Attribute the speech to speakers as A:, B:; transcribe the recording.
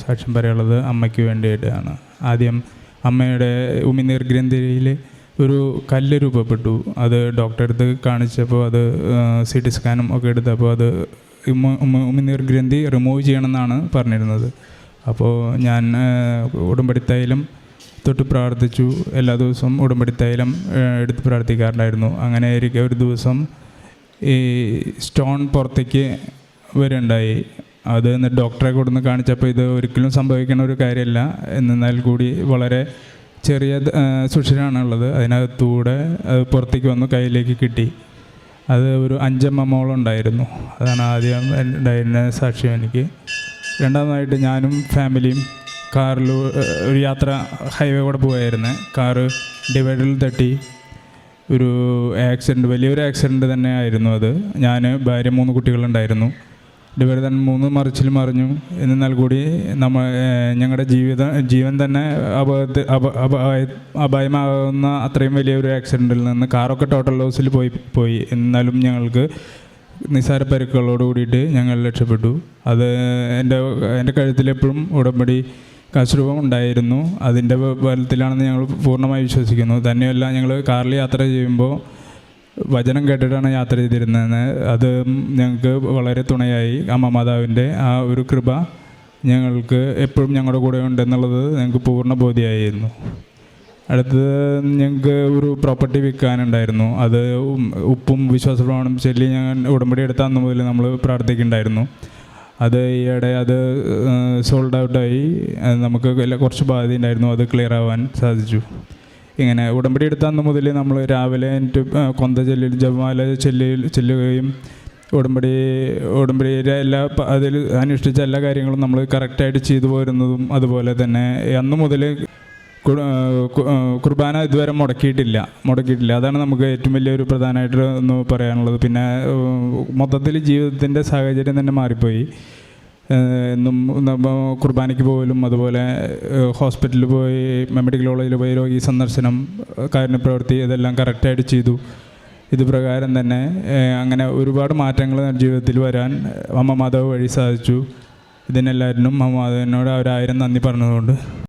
A: സാക്ഷ്യം പറയാനുള്ളത് അമ്മയ്ക്ക് വേണ്ടിയിട്ടാണ്. ആദ്യം അമ്മയുടെ ഉമിനീർ ഗ്രന്ഥിയിൽ ഒരു കല്ല് രൂപപ്പെട്ടു. അത് ഡോക്ടറെ അടുത്ത് കാണിച്ചപ്പോൾ അത് CT സ്കാനും ഒക്കെ എടുത്തപ്പോൾ അത് ഉമിനീർ ഗ്രന്ഥി റിമൂവ് ചെയ്യണമെന്നാണ് പറഞ്ഞിരുന്നത്. അപ്പോൾ ഞാൻ ഉടമ്പടി തൈലം തൊട്ട് പ്രാർത്ഥിച്ചു. എല്ലാ ദിവസവും ഉടമ്പടി തൈലം എടുത്ത് പ്രാർത്ഥിക്കാറുണ്ടായിരുന്നു. അങ്ങനെ ഇരിക്കെ ഒരു ദിവസം ഈ സ്റ്റോൺ പുറത്തേക്ക് വരുന്നുണ്ടായി. അത് ഡോക്ടറെ കൊടുന്ന് കാണിച്ചപ്പോൾ ഇത് ഒരിക്കലും സംഭവിക്കുന്ന ഒരു കാര്യമല്ല, എന്നാൽ കൂടി വളരെ ചെറിയ സുഷിരാണുള്ളത്. അതിനകത്തൂടെ അത് പുറത്തേക്ക് വന്നു കയ്യിലേക്ക് കിട്ടി. അത് ഒരു 5 mm ഉണ്ടായിരുന്നു. അതാണ് ആദ്യം ഉണ്ടായിരുന്ന സാക്ഷ്യം എനിക്ക്. രണ്ടാമതായിട്ട് ഞാനും ഫാമിലിയും കാറിൽ ഒരു യാത്ര ഹൈവേ കൂടെ പോയായിരുന്നു. കാറ് ഡിവൈഡറിൽ തട്ടി ഒരു ആക്സിഡൻറ്റ്, വലിയൊരു ആക്സിഡൻറ്റ് തന്നെ ആയിരുന്നു അത്. ഞാൻ, ഭാര്യ, 3 കുട്ടികളുണ്ടായിരുന്നു. ഡിവൈഡർ തന്നെ 3 മറിച്ചിൽ മറിഞ്ഞു. എന്നാൽ കൂടി ഞങ്ങളുടെ ജീവൻ തന്നെ അപായമാകുന്ന അത്രയും വലിയൊരു ആക്സിഡൻറ്റിൽ നിന്ന് കാറൊക്കെ ടോട്ടൽ ലോസിൽ പോയി. എന്നാലും ഞങ്ങൾക്ക് നിസ്സാര പരിക്കുകളോട് കൂടിയിട്ട് ഞങ്ങൾ രക്ഷപ്പെട്ടു. അത് എൻ്റെ കഴുത്തിലെപ്പോഴും ഉടമ്പടി കശരൂപം ഉണ്ടായിരുന്നു. അതിൻ്റെ ബലത്തിലാണെന്ന് ഞങ്ങൾ പൂർണ്ണമായി വിശ്വസിക്കുന്നു. തന്നെയല്ല, ഞങ്ങൾ കാറിൽ യാത്ര ചെയ്യുമ്പോൾ വചനം കേട്ടിട്ടാണ് യാത്ര ചെയ്തിരുന്നത്. അത് ഞങ്ങൾക്ക് വളരെ തുണയായി. അമ്മ മാതാവിൻ്റെ ആ ഒരു കൃപ ഞങ്ങൾക്ക് എപ്പോഴും ഞങ്ങളുടെ കൂടെ ഉണ്ടെന്നുള്ളത് ഞങ്ങൾക്ക് പൂർണ്ണ ബോധ്യമായിരുന്നു. അടുത്തത് ഞങ്ങൾക്ക് ഒരു പ്രോപ്പർട്ടി വിൽക്കാനുണ്ടായിരുന്നു. അത് ഉപ്പും വിശ്വാസപ്രമാണം ചൊല്ലി ഞങ്ങൾ ഉടമ്പടി എടുത്ത അന്ന് മുതൽ നമ്മൾ പ്രാർത്ഥിക്കുന്നുണ്ടായിരുന്നു. അത് ഈയിടെ അത് സോൾഡ് ഔട്ടായി. നമുക്ക് കുറച്ച് ബാധ്യത ഉണ്ടായിരുന്നു, അത് ക്ലിയർ ആവാൻ സാധിച്ചു. ഇങ്ങനെ ഉടമ്പടി എടുത്ത അന്ന് മുതൽ നമ്മൾ രാവിലെ എനിക്ക് കൊന്ത ചൊല്ലി ജപമാല ചെല്ലുകയും ഉടമ്പടിയുടെ അതിൽ അനുഷ്ഠിച്ച എല്ലാ കാര്യങ്ങളും നമ്മൾ കറക്റ്റായിട്ട് ചെയ്തു പോരുന്നതും, അതുപോലെ തന്നെ അന്ന് മുതൽ കുർബാന ഇതുവരെ മുടക്കിയിട്ടില്ല. അതാണ് നമുക്ക് ഏറ്റവും വലിയൊരു പ്രധാനമായിട്ട് ഒന്ന് പറയാനുള്ളത്. പിന്നെ മൊത്തത്തിൽ ജീവിതത്തിൻ്റെ സാഹചര്യം തന്നെ മാറിപ്പോയി. എന്നും കുർബാനയ്ക്ക് പോലും, അതുപോലെ ഹോസ്പിറ്റലിൽ പോയി, മെഡിക്കൽ കോളേജിൽ പോയി രോഗി സന്ദർശനം, കാരുണ്യപ്രവൃത്തി, ഇതെല്ലാം കറക്റ്റായിട്ട് ചെയ്തു. ഇത് പ്രകാരം തന്നെ അങ്ങനെ ഒരുപാട് മാറ്റങ്ങൾ ജീവിതത്തിൽ വരാൻ അമ്മ മാതാവ് വഴി സാധിച്ചു. ഇതിനെല്ലാവരും അമ്മ മാതാവിനോട് 1000 നന്ദി പറഞ്ഞതുകൊണ്ട്